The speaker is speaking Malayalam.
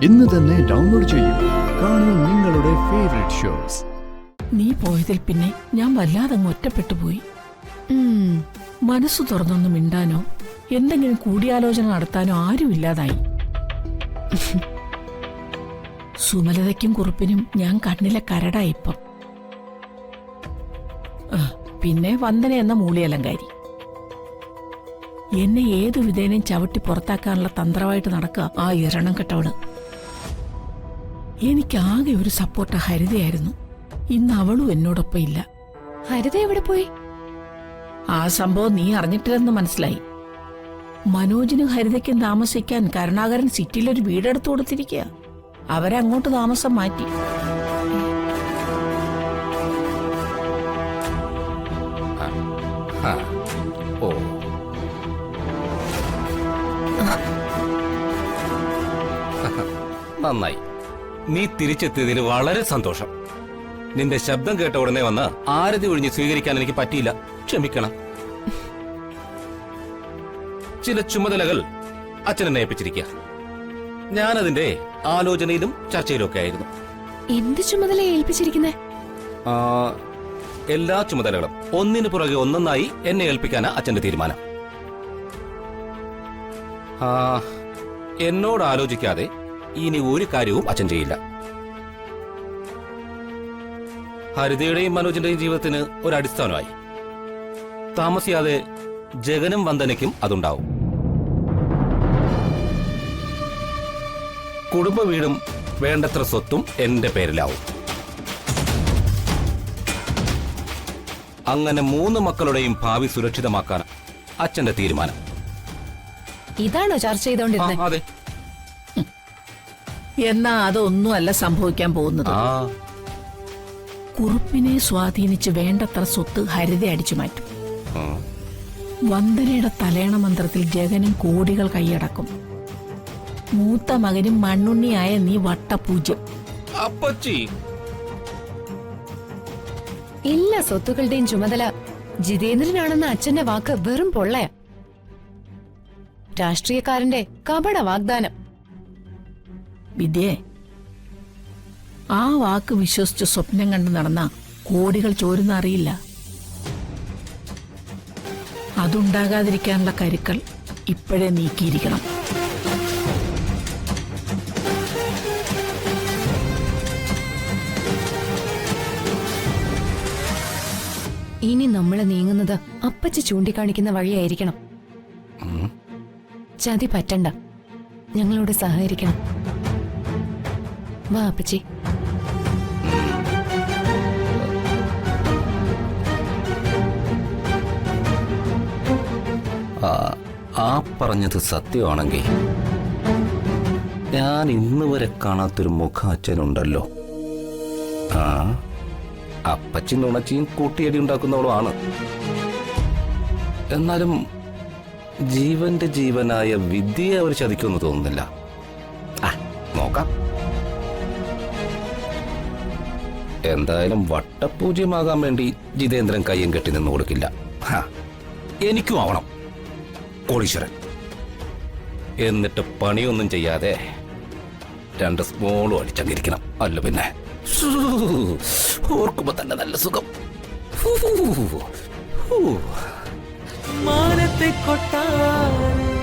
ഇന്ന് തന്നെ ഡൗൺലോഡ് ചെയ്യൂ. കാണൂ നിങ്ങളുടെ ഫേവറേറ്റ് ഷോസ്. നീ പോയതിൽ പിന്നെ ഞാൻ വല്ലാതങ്ങ് ഒറ്റപ്പെട്ടു പോയി. മനസ്സു തുറന്നൊന്നും മിണ്ടാനോ എന്തെങ്കിലും കൂടിയാലോചന നടത്താനോ ആരുമില്ലാതായി. സുമലതയ്ക്കും കുറുപ്പിനും ഞാൻ കണ്ണിലെ കരടായിപ്പം. പിന്നെ വന്ദന എന്ന മൂളിയലങ്കാരി എന്നെ ഏതു വിധേനയും ചവിട്ടി പുറത്താക്കാനുള്ള തന്ത്രമായിട്ട് നടക്കുക ആ ഇരണം കെട്ടവള്. എനിക്കാകെ ഒരു സപ്പോർട്ട് ഹരിതയായിരുന്നു. ഇന്ന് അവളും എന്നോടൊപ്പം ഇല്ല. ഹരിത എവിടെ പോയി? ആ സംഭവം നീ അറിഞ്ഞിട്ടില്ലെന്ന് മനസ്സിലായി. മനോജിനും ഹരിതയ്ക്കും താമസിക്കാൻ കരുണാകരൻ സിറ്റിയിലൊരു വീടെടുത്തു കൊടുത്തിരിക്കുക. അവരങ്ങോട്ട് താമസം മാറ്റി. നന്നായി, നീ തിരിച്ചെത്തിയതിൽ വളരെ സന്തോഷം. നിന്റെ ശബ്ദം കേട്ട ഉടനെ വന്ന് ആരതി ഒഴിഞ്ഞ് സ്വീകരിക്കാൻ എനിക്ക് പറ്റിയില്ല, ക്ഷമിക്കണം. ചില ചുമതലകൾ അച്ഛനെ ഏൽപ്പിച്ചിരിക്കുക. ഞാനതിന്റെ ആലോചനയിലും ചർച്ചയിലും ഒക്കെ ആയിരുന്നു. എന്ത് ചുമതല ഏൽപ്പിച്ചിരിക്കുന്നേ? എല്ലാ ചുമതലകളും ഒന്നിനു പുറകെ ഒന്നൊന്നായി എന്നെ ഏൽപ്പിക്കാനാ അച്ഛന്റെ തീരുമാനം. എന്നോട് ആലോചിക്കാതെ ഇനി ഒരു കാര്യവും അച്ഛൻ ചെയ്യില്ല. ഹരിതയുടെയും മനോജിന്റെയും ജീവിതത്തിന് ഒരു അടിസ്ഥാനമായി. താമസിയാതെ ജഗനും വന്ദനയ്ക്കും അതുണ്ടാവും. കുടുംബ വീടും വേണ്ടത്ര സ്വത്തും എന്റെ പേരിലാവും. അങ്ങനെ 3 മക്കളുടെയും ഭാവി സുരക്ഷിതമാക്കാൻ അച്ഛന്റെ തീരുമാനം. ഇതാണോ ചർച്ച ചെയ്തോണ്ടിരുന്നത്? അതെ. എന്നാ അതൊന്നുമല്ല സംഭവിക്കാൻ പോകുന്നത്. കുറുപ്പിനെ സ്വാധീനിച്ച് വേണ്ടത്ര സ്വത്ത് ഹരിത അടിച്ചു മാറ്റും. വന്ദനയുടെ തലേണ മന്ത്രത്തിൽ ജഗനും കോടികൾ കൈയടക്കും. മൂത്ത മകനും മണ്ണുണ്ണിയായ നീ വട്ടപൂജ്യം. എല്ലാ സ്വത്തുക്കളുടെയും ചുമതല ജിതേന്ദ്രനാണെന്ന അച്ഛന്റെ വാക്ക് വെറും പൊള്ളയാ. രാഷ്ട്രീയക്കാരന്റെ കപട വാഗ്ദാനം. വിദ്യേ, ആ വാക്ക് വിശ്വസിച്ച് സ്വപ്നം കണ്ട് നടന്ന കോടികൾ ചോരുന്ന അറിയില്ല. അതുണ്ടാകാതിരിക്കാനുള്ള കരുക്കൾ ഇപ്പോഴേ നീക്കിയിരിക്കണം. ഇനി നമ്മൾ നീങ്ങുന്നത് അപ്പച്ചി ചൂണ്ടിക്കാണിക്കുന്ന വഴിയായിരിക്കണം. ചതി പറ്റണ്ട, ഞങ്ങളോട് സഹകരിക്കണം. വാ അപ്പച്ചി. ആ പറഞ്ഞത് സത്യമാണെങ്കിൽ ഞാൻ ഇന്ന് വരെ കാണാത്തൊരു മുഖം അച്ഛനുണ്ടല്ലോ. അപ്പച്ചി നുണച്ചിയും കൂട്ടിയടി ഉണ്ടാക്കുന്നവളുമാണ്. എന്നാലും ജീവന്റെ ജീവനായ വിദ്യയെ അവർ ചതിക്കുമെന്ന് തോന്നുന്നില്ല. നോക്കാം. എന്തായാലും വട്ടപൂജ്യമാകാൻ വേണ്ടി ജിതേന്ദ്രൻ കയ്യും കെട്ടി നിന്ന് കൊടുക്കില്ല. എനിക്കും ആവണം കോടീശ്വരൻ. എന്നിട്ട് പണിയൊന്നും ചെയ്യാതെ 2 സ്മോളും അടിച്ചങ്ങിരിക്കണം. അല്ല പിന്നെ ഓർക്കുമ്പോ തന്നെ നല്ല സുഖം. മാനത്തെ കൊട്ടാരം